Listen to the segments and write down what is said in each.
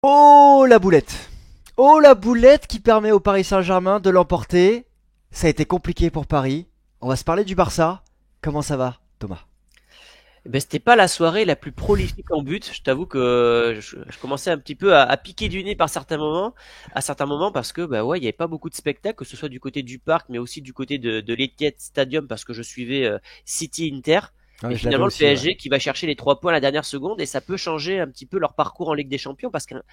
Oh la boulette! Oh la boulette qui permet au Paris Saint-Germain de l'emporter. Ça a été compliqué pour Paris. On va se parler du Barça. Comment ça va, Thomas? Eh ben, c'était pas la soirée la plus prolifique en but. Je t'avoue que je commençais un petit peu à piquer du nez à certains moments parce que bah ouais, il y avait pas beaucoup de spectacles, que ce soit du côté du parc, mais aussi du côté de l'Etihad Stadium parce que je suivais City Inter. Et Ouais, je l'avais finalement, le aussi, ouais. PSG qui va chercher les 3 points à la dernière seconde et ça peut changer un petit peu leur parcours en Ligue des Champions parce qu'un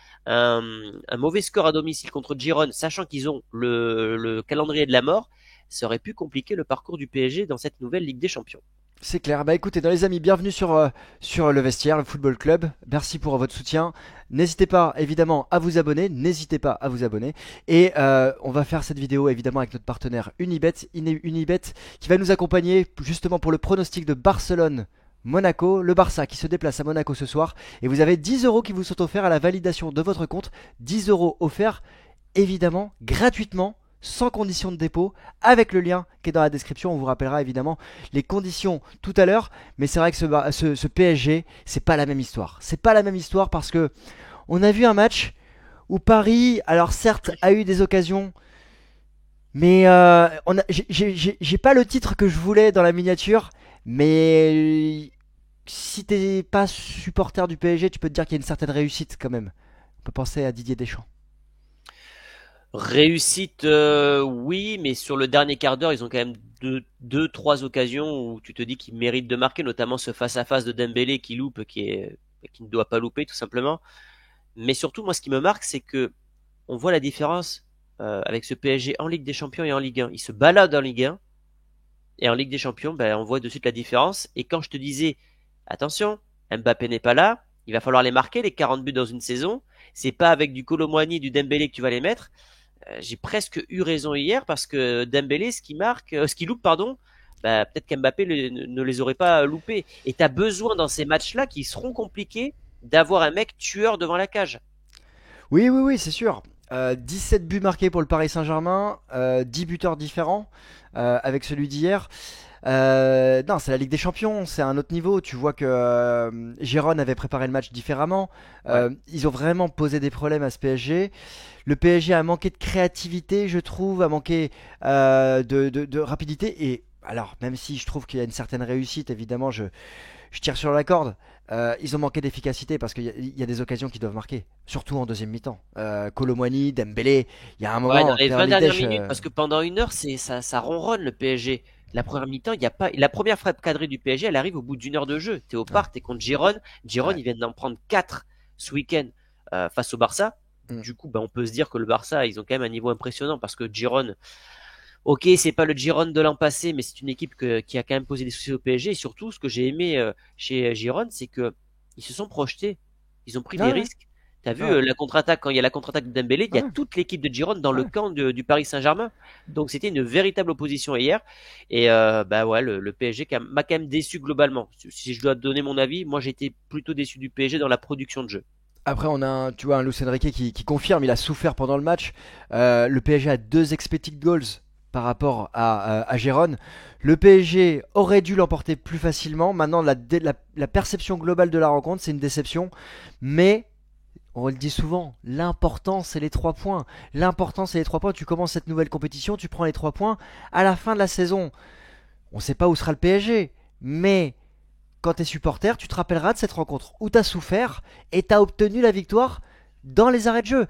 mauvais score à domicile contre Girone, sachant qu'ils ont le calendrier de la mort, ça aurait pu compliquer le parcours du PSG dans cette nouvelle Ligue des Champions. C'est clair. Bah écoutez, dans les amis, bienvenue sur le vestiaire, le Football Club. Merci pour votre soutien. N'hésitez pas évidemment à vous abonner. N'hésitez pas à vous abonner. Et on va faire cette vidéo évidemment avec notre partenaire Unibet. Unibet qui va nous accompagner justement pour le pronostic de Barcelone. Monaco, le Barça qui se déplace à Monaco ce soir. Et vous avez 10 euros qui vous sont offerts à la validation de votre compte. 10 euros offerts évidemment gratuitement, sans condition de dépôt, avec le lien qui est dans la description. On vous rappellera évidemment les conditions tout à l'heure. Mais c'est vrai que ce PSG, c'est pas la même histoire. C'est pas la même histoire parce que on a vu un match où Paris, alors certes, a eu des occasions, mais j'ai pas le titre que je voulais dans la miniature. Mais si t'es pas supporter du PSG, tu peux te dire qu'il y a une certaine réussite quand même. On peut penser à Didier Deschamps. Réussite, oui, mais sur le dernier quart d'heure, ils ont quand même trois occasions où tu te dis qu'ils méritent de marquer, notamment ce face-à-face de Dembélé qui loupe, qui ne doit pas louper tout simplement. Mais surtout, moi, ce qui me marque, c'est que on voit la différence avec ce PSG en Ligue des Champions et en Ligue 1. Ils se baladent en Ligue 1 et en Ligue des Champions, ben, on voit de suite la différence. Et quand je te disais, attention, Mbappé n'est pas là, il va falloir les marquer, les 40 buts dans une saison. C'est pas avec du Kolo Muani, du Dembélé que tu vas les mettre. J'ai presque eu raison hier parce que Dembélé, ce qui loupe, pardon, bah, peut-être qu'Mbappé ne les aurait pas loupés. Et t'as besoin dans ces matchs-là qui seront compliqués d'avoir un mec tueur devant la cage. Oui, oui, oui, c'est sûr. 17 buts marqués pour le Paris Saint-Germain, 10 buteurs différents avec celui d'hier. Non, c'est la Ligue des Champions, c'est un autre niveau. Tu vois que Giron avait préparé le match différemment. Ouais. Ils ont vraiment posé des problèmes à ce PSG. Le PSG a manqué de créativité, je trouve, a manqué de rapidité. Et alors, même si je trouve qu'il y a une certaine réussite, évidemment, je tire sur la corde. Ils ont manqué d'efficacité parce qu'il y a des occasions qui doivent marquer, surtout en deuxième mi-temps. Kolo Muani, Dembélé, il y a un Ouais, moment, dans les Pierre 20 dernières Liège, minutes, parce que pendant une heure, ça ronronne le PSG. La première mi-temps, il y a pas, la première frappe cadrée du PSG, elle arrive au bout d'une heure de jeu. T'es au ouais, parc, t'es contre Giron. Giron, ouais. ils viennent d'en prendre 4 ce week-end face au Barça. Mm. Du coup, bah, on peut se dire que le Barça, ils ont quand même un niveau impressionnant parce que Giron, ok, c'est pas le Giron de l'an passé, mais c'est une équipe qui a quand même posé des soucis au PSG. Et surtout, ce que j'ai aimé chez Giron, c'est que ils se sont projetés. Ils ont pris Ouais, des ouais, risques. T'as vu ouais, la contre-attaque, quand il y a la contre-attaque de Dembélé, il y a ouais, toute l'équipe de Giron dans le ouais. camp du Paris Saint-Germain. Donc c'était une véritable opposition hier. Et bah ouais, le PSG m'a quand même déçu globalement. Si je dois te donner mon avis, moi j'étais plutôt déçu du PSG dans la production de jeu. Après, on a tu vois, un Luis Enrique qui confirme, il a souffert pendant le match. Le PSG a 2 expected goals par rapport à Gérone. Le PSG aurait dû l'emporter plus facilement. Maintenant, la perception globale de la rencontre, c'est une déception. Mais on le dit souvent, l'important c'est les 3 points. L'important c'est les 3 points. Tu commences cette nouvelle compétition, tu prends les 3 points. À la fin de la saison, on ne sait pas où sera le PSG. Mais quand tu es supporter, tu te rappelleras de cette rencontre où tu as souffert et tu as obtenu la victoire dans les arrêts de jeu.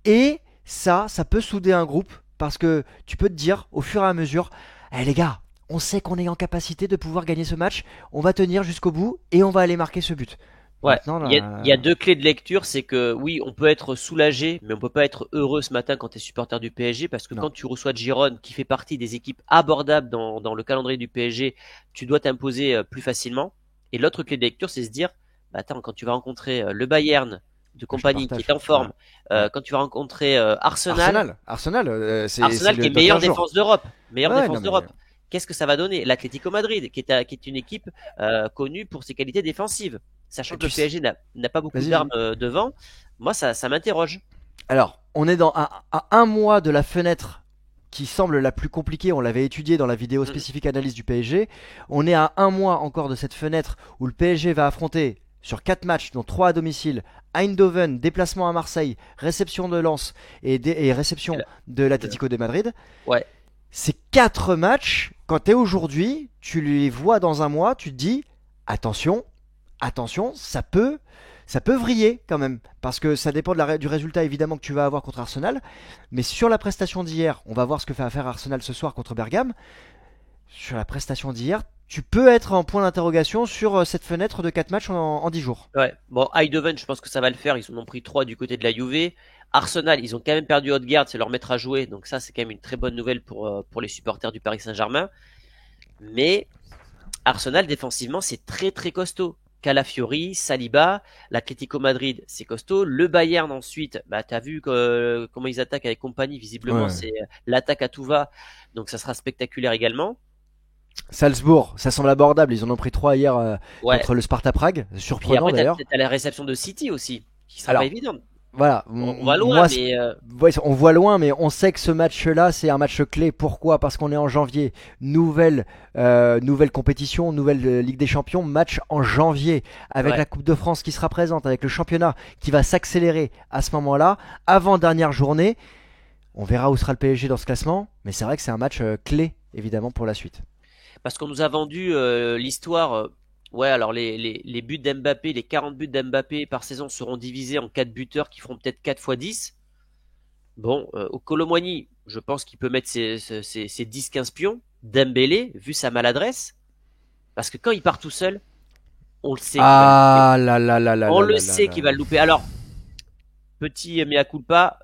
Et ça peut souder un groupe parce que tu peux te dire au fur et à mesure, eh les gars, on sait qu'on est en capacité de pouvoir gagner ce match, on va tenir jusqu'au bout et on va aller marquer ce but. Ouais, Maintenant, il y a deux clés de lecture, c'est que oui, on peut être soulagé, mais on peut pas être heureux ce matin quand tu es supporter du PSG, parce que non. quand tu reçois Giron, qui fait partie des équipes abordables dans le calendrier du PSG, tu dois t'imposer plus facilement. Et l'autre clé de lecture, c'est se dire, bah attends, quand tu vas rencontrer le Bayern de Je compagnie qui est partage. en Ouais, forme, ouais. quand tu vas rencontrer Arsenal, Arsenal, c'est Arsenal qui le est dans 15 meilleure jours. défense d'Europe, meilleure Ouais, non défense mais d'Europe. Qu'est-ce que ça va donner? L'Atlético Madrid, qui est une équipe connue pour ses qualités défensives, sachant et que le tu sais- PSG n'a pas beaucoup vas-y, d'armes vas-y. devant. Moi, ça m'interroge. Alors, on est à un mois de la fenêtre qui semble la plus compliquée. On l'avait étudié dans la vidéo Mm. spécifique analyse du PSG. On est à un mois encore de cette fenêtre où le PSG va affronter. sur 4 matchs, dont 3 à domicile, Eindhoven, déplacement à Marseille, réception de Lens et réception de l'Atlético de Madrid. Ouais, Ces 4 matchs, quand tu es aujourd'hui, tu les vois dans un mois, tu te dis attention, attention, ça peut vriller quand même, parce que ça dépend du résultat évidemment que tu vas avoir contre Arsenal, mais sur la prestation d'hier, on va voir ce que fait faire Arsenal ce soir contre Bergame. Sur la prestation d'hier, tu peux être en point d'interrogation sur cette fenêtre de 4 matchs en 10 jours. ouais. Bon, Eindhoven, je pense que ça va le faire. Ils en ont pris 3 du côté de la Juve. Arsenal, ils ont quand même perdu Odegaard, c'est leur maître à jouer. Donc ça, c'est quand même une très bonne nouvelle pour les supporters du Paris Saint-Germain. Mais Arsenal, défensivement, c'est très très costaud. Calafiori, Saliba, l'Atlético Madrid, c'est costaud. Le Bayern ensuite, bah t'as vu comment ils attaquent avec compagnie. Visiblement, Ouais. c'est l'attaque à tout va. Donc ça sera spectaculaire également. Salzbourg, ça semble abordable, ils en ont pris 3 hier Ouais. contre le Sparta Prague, Puis surprenant après, d'ailleurs. t'as la réception de City aussi, qui sera pas Alors, évidente. voilà, On va loin, moi, mais ouais, on voit loin, mais on sait que ce match-là, c'est un match clé. Pourquoi? Parce qu'on est en janvier. Nouvelle compétition, nouvelle Ligue des Champions. Match en janvier, avec ouais. la Coupe de France qui sera présente, avec le championnat qui va s'accélérer à ce moment-là. Avant dernière journée, on verra où sera le PSG dans ce classement. Mais c'est vrai que c'est un match clé, évidemment, pour la suite. Parce qu'on nous a vendu l'histoire. Ouais, alors les buts d'Mbappé, les 40 buts d'Mbappé par saison seront divisés en 4 buteurs qui feront peut-être 4 fois 10. Bon, au Kolo Muani, je pense qu'il peut mettre ses 10-15 pions. Dembélé, vu sa maladresse, parce que quand il part tout seul, on le sait qu'il va le louper. Ah là là là là On là le là là sait là qu'il va là. le louper. Alors, petit mea culpa,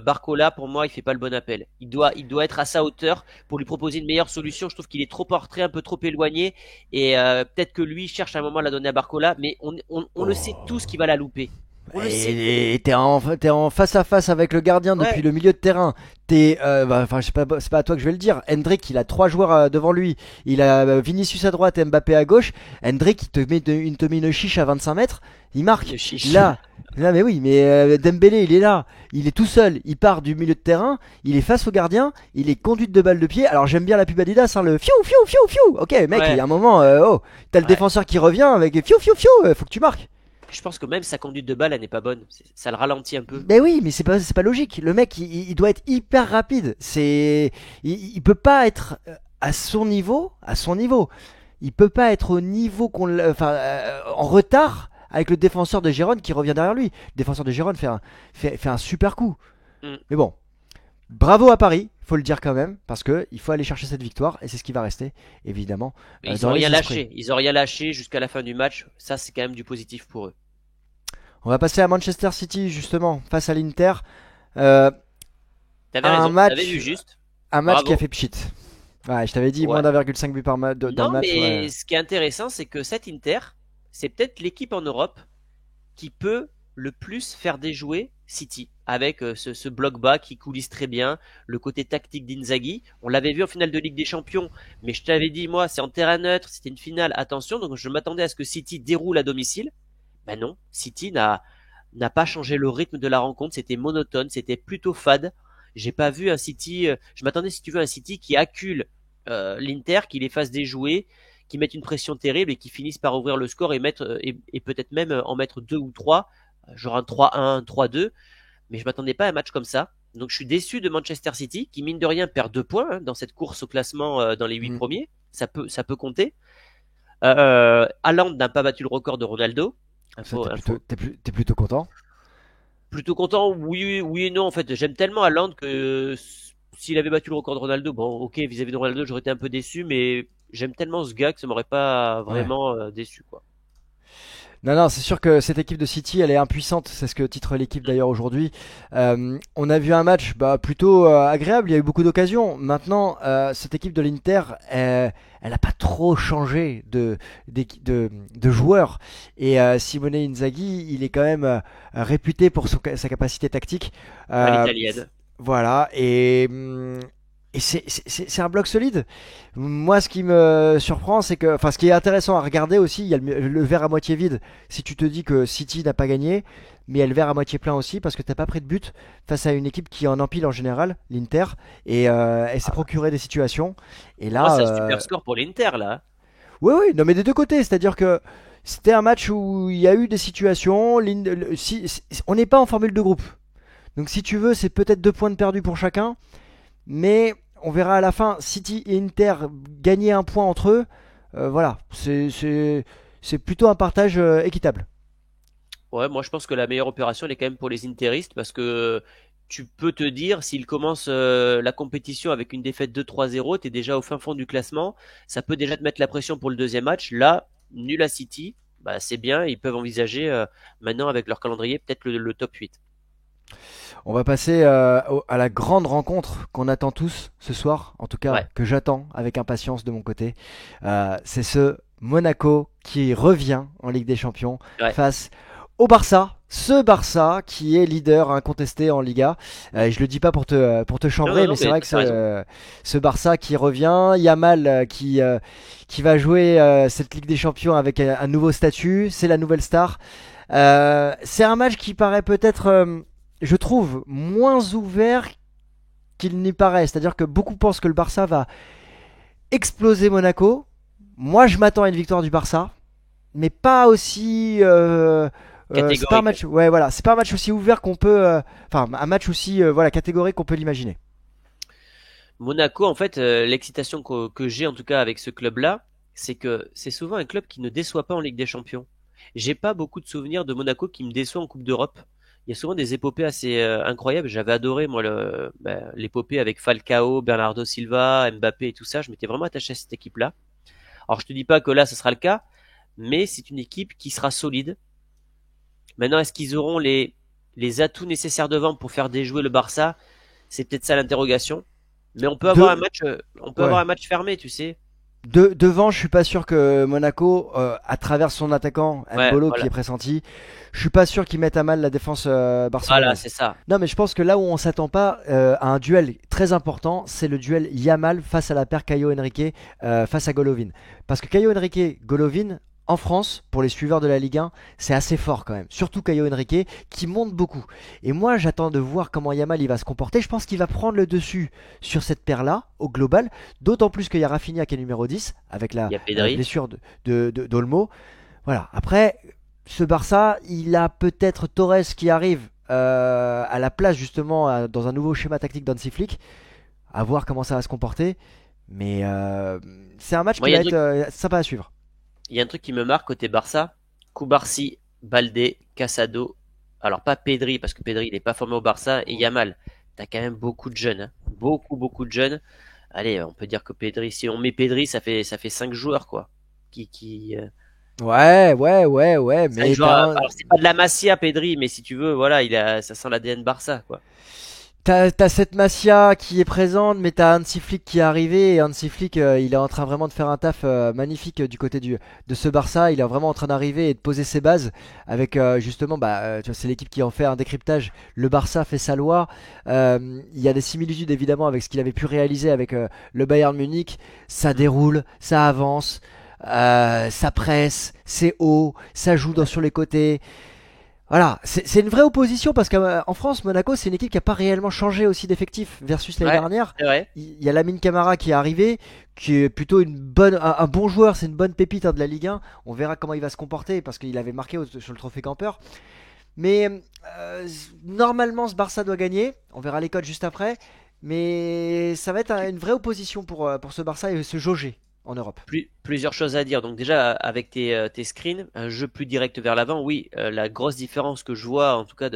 Barcola, pour moi, il fait pas le bon appel. Il doit être à sa hauteur pour lui proposer une meilleure solution. Je trouve qu'il est trop en retrait, un peu trop éloigné, et peut-être que lui cherche un moment à la donner à Barcola, mais on le sait tous qu'il va la louper. On le sait. Et t'es en face à face avec le gardien depuis Ouais, le milieu de terrain. Enfin, je sais pas, c'est pas à toi que je vais le dire. Hendrick, il a 3 joueurs devant lui. Il a Vinicius à droite et Mbappé à gauche. Hendrick, il te met une chiche à 25 mètres. Il marque. le chiche. Là, mais oui, mais Dembélé, il est là. Il est tout seul. Il part du milieu de terrain. Il est face au gardien. Il est conduite de balle de pied. Alors j'aime bien la pub Adidas, hein, le fiou, fiou, fiou, fiou. Ok, mec, il y Ouais, a un moment. Oh, t'as le ouais. défenseur qui revient avec fiou, fiou, fiou. Faut que tu marques. Je pense que même sa conduite de balle, elle n'est pas bonne. Ça le ralentit un peu. Ben oui, mais c'est pas logique. Le mec, il doit être hyper rapide. Il peut pas être à son niveau, à son niveau. Il peut pas être au niveau enfin, en retard avec le défenseur de Gérone qui revient derrière lui. Le défenseur de Gérone fait un super coup. Mm. Mais bon, bravo à Paris, faut le dire quand même, parce que il faut aller chercher cette victoire et c'est ce qui va rester évidemment Mais ils ont dans les rien esprits. lâché. Ils ont rien lâché jusqu'à la fin du match. Ça, c'est quand même du positif pour eux. On va passer à Manchester City justement face à l'Inter. Euh, T'avais un raison. T'avais vu match, juste. un match qui a Bravo. fait pchit. Ouais, je t'avais dit moins Ouais. d'1,5 but dans le Non, match. Ouais. mais ce qui est intéressant, c'est que cet Inter, c'est peut-être l'équipe en Europe qui peut le plus faire déjouer City, avec ce bloc bas qui coulisse très bien, le côté tactique d'Inzaghi. On l'avait vu en finale de Ligue des Champions, mais je t'avais dit, moi, c'est en terrain neutre, c'était une finale, attention, donc je m'attendais à ce que City déroule à domicile. Ben non, City n'a pas changé le rythme de la rencontre, c'était monotone, c'était plutôt fade. J'ai pas vu un City, je m'attendais, si tu veux, à un City qui accule l'Inter, qui les fasse déjouer, qui mette une pression terrible et qui finissent par ouvrir le score et mettre et peut-être même en mettre 2 ou 3, genre un 3-1, un 3-2. Mais je m'attendais pas à un match comme ça. Donc je suis déçu de Manchester City qui mine de rien perd 2 points hein, dans cette course au classement dans les 8 Mm. premiers. Ça peut compter. Haaland n'a pas battu le record de Ronaldo. Ça, Info, info. t'es plutôt content. Plutôt content, oui, oui et non. En fait, j'aime tellement Haaland que s'il avait battu le record de Ronaldo, bon, ok, vis-à-vis de Ronaldo, j'aurais été un peu déçu, mais j'aime tellement ce gars que ça m'aurait pas Ouais. vraiment déçu, quoi. Non, non, c'est sûr que cette équipe de City, elle est impuissante. C'est ce que titre l'équipe d'ailleurs aujourd'hui. On a vu un match plutôt agréable. Il y a eu beaucoup d'occasions. Maintenant, cette équipe de l'Inter, elle n'a pas trop changé de joueurs. Et Simone Inzaghi, il est quand même réputé pour sa capacité tactique. À Euh, l'italienne. Voilà, et c'est un bloc solide. Moi, ce qui me surprend, c'est que, enfin, ce qui est intéressant à regarder aussi, il y a le verre à moitié vide. Si tu te dis que City n'a pas gagné, mais il y a le verre à moitié plein aussi, parce que t'as pas pris de but face à une équipe qui en empile en général, l'Inter, et elle s'est procuré des situations. Et Pour moi, là, c'est un super score pour l'Inter, là. oui, oui, non, mais des deux côtés, c'est-à-dire que C'était un match où il y a eu des situations. On n'est pas en formule de groupe. Donc si tu veux, c'est peut-être 2 points de perdu pour chacun. Mais on verra à la fin, City et Inter gagner un point entre eux. Voilà, c'est plutôt un partage équitable. Ouais, moi je pense que la meilleure opération elle est quand même pour les interistes parce que tu peux te dire s'ils commencent la compétition avec une défaite 2-3-0, t'es déjà au fin fond du classement, ça peut déjà te mettre la pression pour le deuxième match. Là, nul à City, bah c'est bien, ils peuvent envisager maintenant avec leur calendrier peut-être le top 8. On va passer à la grande rencontre qu'on attend tous ce soir, en tout cas Ouais, que j'attends avec impatience de mon côté. C'est ce Monaco qui revient en Ligue des Champions ouais. face au Barça. Ce Barça qui est leader incontesté en Liga. Et je le dis pas pour te Non, non, chambrer, mais non, c'est mais vrai que t'as raison. ce Barça qui revient, Yamal qui va jouer cette Ligue des Champions avec un nouveau statut, c'est la nouvelle star. C'est un match qui paraît peut-être, je trouve, moins ouvert qu'il n'y paraît. C'est-à-dire que beaucoup pensent que le Barça va exploser Monaco. Moi, je m'attends à une victoire du Barça, mais pas aussi. C'est pas un Catégorique. match. Ouais, voilà, c'est pas un match aussi ouvert qu'on peut. Enfin, un match aussi voilà catégorique qu'on peut l'imaginer. Monaco, en fait, l'excitation que j'ai en tout cas avec ce club-là, c'est que c'est souvent un club qui ne déçoit pas en Ligue des Champions. J'ai pas beaucoup de souvenirs de Monaco qui me déçoit en Coupe d'Europe. Il y a souvent des épopées assez incroyables. J'avais adoré moi l'épopée avec Falcao, Bernardo Silva, Mbappé et tout ça. Je m'étais vraiment attaché à cette équipe-là. Alors je te dis pas que là ce sera le cas, mais c'est une équipe qui sera solide. Maintenant, est-ce qu'ils auront les atouts nécessaires devant pour faire déjouer le Barça? C'est peut-être ça l'interrogation. Mais on peut avoir Ouais. un match fermé, tu sais. Devant, je suis pas sûr que Monaco, à travers son attaquant Ouais, Mbolo qui voilà. est pressenti, je suis pas sûr qu'il mette à mal la défense Voilà, barcelonaise. c'est ça. Non, mais je pense que là où on s'attend pas à un duel très important, c'est le duel Yamal face à la paire Caio Henrique face à Golovin. Parce que Caio Henrique, Golovin, en France, pour les suiveurs de la Ligue 1, c'est assez fort quand même. Surtout Caio Henrique qui monte beaucoup. Et moi, j'attends de voir comment Yamal il va se comporter. Je pense qu'il va prendre le dessus sur cette paire-là, au global. D'autant plus qu'il y a Rafinha qui est numéro 10, avec Il la y a Pedri. blessure d'Olmo. Voilà. Après, ce Barça, il a peut-être Torres qui arrive à la place justement dans un nouveau schéma tactique d'Hansi Flick. À voir comment ça va se comporter. Mais c'est un match Moi, qui va être sympa à suivre. il y a un truc qui me marque côté Barça. Koubarsi, Baldé, Casado. Alors pas Pedri, parce que Pedri il n'est pas formé au Barça. Et Yamal. T'as quand même beaucoup de jeunes. Hein. Beaucoup, beaucoup de jeunes. Allez, on peut dire que Pedri, si on met Pedri, ça fait 5 joueurs, quoi. Ouais, ouais, ouais, ouais. Cinq Mais joueurs. Alors c'est pas de la Masia, Pedri, mais si tu veux, voilà, ça sent l'ADN Barça, quoi. t'as cette Masia qui est présente, mais t'as Hansi Flick qui est arrivé. Et Hansi Flick, il est en train vraiment de faire un taf magnifique du côté de ce Barça. Il est vraiment en train d'arriver et de poser ses bases avec justement, tu vois, c'est l'équipe qui en fait un décryptage. Le Barça fait sa loi. Il y a des similitudes évidemment avec ce qu'il avait pu réaliser avec le Bayern Munich. Ça Mm. déroule, ça avance, ça presse, c'est haut, ça joue Ouais. sur les côtés. Voilà, c'est une vraie opposition parce qu'en France, Monaco, c'est une équipe qui n'a pas réellement changé aussi d'effectif versus l'année Ouais, dernière. c'est vrai. Il y a Lamine Camara qui est arrivé, qui est plutôt un bon joueur, c'est une bonne pépite hein, de la Ligue 1. On verra comment il va se comporter parce qu'il avait marqué sur le trophée campeur. Mais normalement, ce Barça doit gagner. On verra les codes juste après. Mais ça va être une vraie opposition pour ce Barça et se jauger en Europe. Plusieurs choses à dire. Donc déjà, avec tes screens, un jeu plus direct vers l'avant, oui, la grosse différence que je vois, en tout cas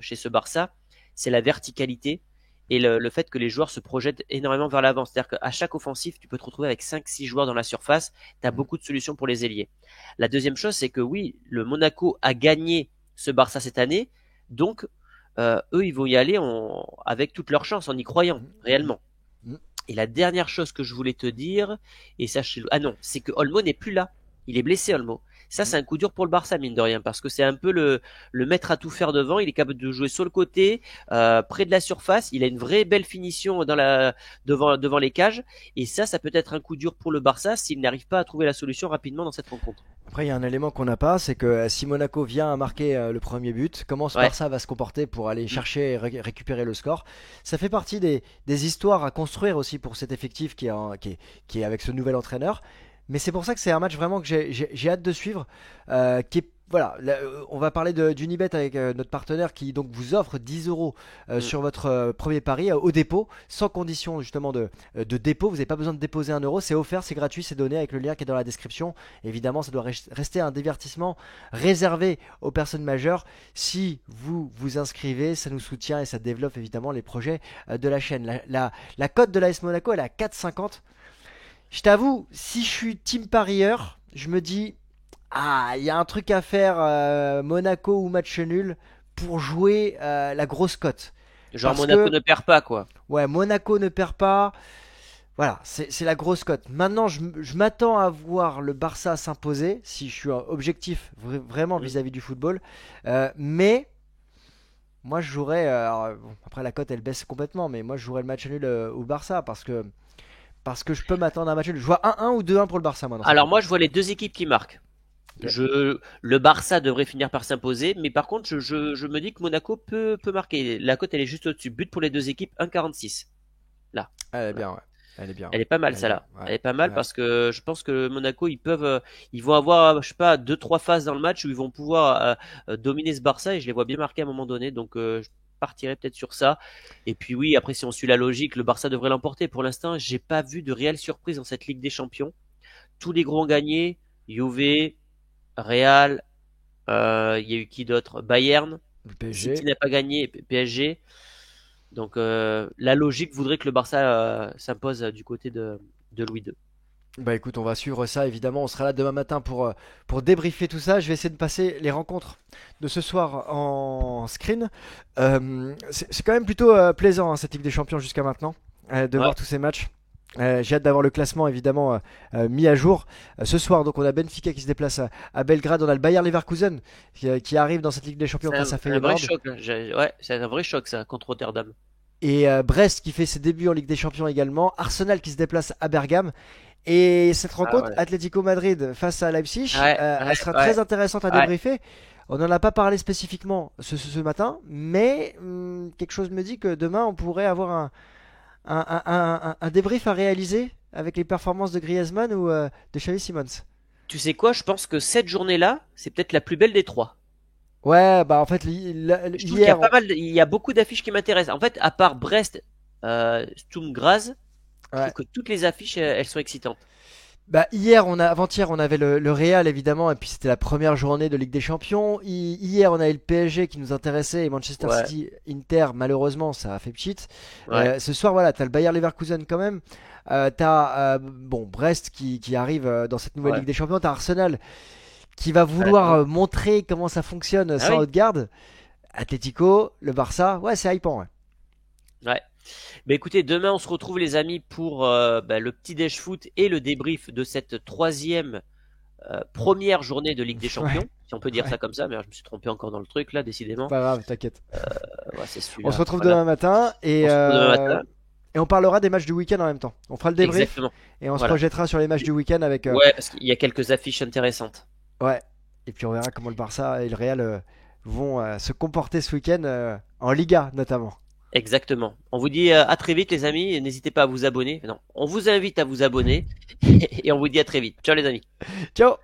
chez ce Barça, c'est la verticalité et le fait que les joueurs se projettent énormément vers l'avant. C'est-à-dire qu'à chaque offensif, tu peux te retrouver avec 5-6 joueurs dans la surface. Tu as beaucoup de solutions pour les ailiers. La deuxième chose, c'est que oui, le Monaco a gagné ce Barça cette année. Donc, eux, ils vont y aller avec toute leur chance, en y croyant, Mhm, réellement. mhm, Et la dernière chose que je voulais te dire, et ça, ah non, c'est que Olmo n'est plus là. Il est blessé, Olmo. Ça, mhm. c'est un coup dur pour le Barça, mine de rien, parce que c'est un peu le maître à tout faire devant. Il est capable de jouer sur le côté, près de la surface. Il a une vraie belle finition devant les cages. Et ça peut être un coup dur pour le Barça s'il n'arrive pas à trouver la solution rapidement dans cette rencontre. Après, il y a un élément qu'on n'a pas, c'est que si Monaco vient à marquer le premier but, comment ce Ouais. Barça va se comporter pour aller Mm. chercher et récupérer le score. Ça fait partie des histoires à construire aussi pour cet effectif qui est avec ce nouvel entraîneur. Mais c'est pour ça que c'est un match vraiment que j'ai hâte de suivre. Voilà, là, on va parler d'Unibet avec notre partenaire qui donc vous offre 10 euros Mm. sur votre premier pari au dépôt, sans condition justement de dépôt. Vous n'avez pas besoin de déposer 1 euro, c'est offert, c'est gratuit, c'est donné avec le lien qui est dans la description. Évidemment, ça doit rester un divertissement réservé aux personnes majeures. Si vous vous inscrivez, ça nous soutient et ça développe évidemment les projets de la chaîne. La cote de l'AS Monaco, elle est à 4,50. Je t'avoue, si je suis team parieur, je me dis, ah, il y a un truc à faire, Monaco ou match nul, pour jouer la grosse cote. Genre Parce Monaco que, ne perd pas, quoi. ouais, Monaco ne perd pas. Voilà, c'est la grosse cote. Maintenant, je m'attends à voir le Barça s'imposer, si je suis objectif vraiment Mm. vis-à-vis du football. Mais, moi, je jouerais. Alors, bon, après, la cote, elle baisse complètement, mais moi, je jouerais le match nul au Barça parce que je peux m'attendre à un match nul. Je vois 1-1 ou 2-1 pour le Barça, moi, dans cette Alors moi, rencontre. je vois les deux équipes qui marquent. Ok. Le Barça devrait finir par s'imposer, mais par contre, je me dis que Monaco peut marquer. La cote, elle est juste au-dessus. But pour les deux équipes, 1,46. Là, Elle est voilà. bien, ouais. Elle est bien, Elle ouais. est pas mal, Elle est bien, celle-là. ouais. Elle est pas mal Ouais. parce que je pense que Monaco, ils vont avoir, je sais pas, deux, trois phases dans le match où ils vont pouvoir dominer ce Barça et je les vois bien marquer à un moment donné. Donc, je partirais peut-être sur ça. Et puis oui, après, si on suit la logique, le Barça devrait l'emporter. Pour l'instant, j'ai pas vu de réelle surprise dans cette Ligue des Champions. Tous les gros ont gagné. Juve, Real, il y a eu qui d'autre? Bayern. Le City PSG. n'a pas gagné. PSG. Donc, la logique voudrait que le Barça s'impose du côté de Louis II. Bah écoute, on va suivre ça évidemment. On sera là demain matin pour débriefer tout ça. Je vais essayer de passer les rencontres de ce soir en screen. C'est quand même plutôt plaisant, hein, cette Ligue des Champions jusqu'à maintenant, de Ouais. voir tous ces matchs. J'ai hâte d'avoir le classement évidemment mis à jour. Ce soir, donc on a Benfica qui se déplace à Belgrade. On a le Bayer Leverkusen qui arrive dans cette Ligue des Champions C'est face à un vrai Feyenoord. choc, hein. Ouais, c'est un vrai choc ça contre Rotterdam. Et Brest qui fait ses débuts en Ligue des Champions également. Arsenal qui se déplace à Bergame. Et cette Ah rencontre, ouais. Atlético Madrid face à Leipzig, Ouais, elle ouais, sera ouais, très intéressante à ouais. débriefer. On n'en a pas parlé spécifiquement ce matin, mais quelque chose me dit que demain on pourrait avoir un débrief à réaliser avec les performances de Griezmann ou de Xavi Simons. Tu sais quoi, je pense que cette journée-là, c'est peut-être la plus belle des trois. Ouais, bah en fait, Je trouve qu'il y a hier, il y a beaucoup d'affiches qui m'intéressent. En fait, à part Brest, Sturm Graz, je ouais. trouve que toutes les affiches, elles sont excitantes. Bah avant-hier, on avait le Real évidemment, et puis c'était la première journée de Ligue des Champions. Hier, on avait le PSG qui nous intéressait et Manchester Ouais, City, Inter, malheureusement, ça a fait pchit. ouais, Ce soir, voilà, t'as le Bayer Leverkusen quand même. T'as bon Brest qui arrive dans cette nouvelle ouais. Ligue des Champions. T'as Arsenal qui va À vouloir l'attendre. montrer comment ça fonctionne Ah sans oui, Odegaard. Atlético, le Barça, ouais, c'est hypant, ouais. ouais. Mais écoutez, demain on se retrouve les amis pour le petit déj foot et le débrief de cette troisième première journée de Ligue des Ouais, Champions, si on peut dire ouais, ça comme ça, mais je me suis trompé encore dans le truc là, c'est décidément. pas grave, t'inquiète. Ouais, c'est On se celui-là. retrouve Voilà. demain matin On se retrouve demain matin. et on parlera des matchs du week-end en même temps. On fera le débrief Exactement. et on se Voilà. projettera sur les matchs du week-end avec Ouais, parce qu'il y a quelques affiches intéressantes. ouais. Et puis on verra comment le Barça et le Real vont se comporter ce week-end en Liga notamment. Exactement. On vous dit à très vite les amis, et n'hésitez pas à vous abonner. Non, on vous invite à vous abonner et on vous dit à très vite. Ciao les amis. Ciao.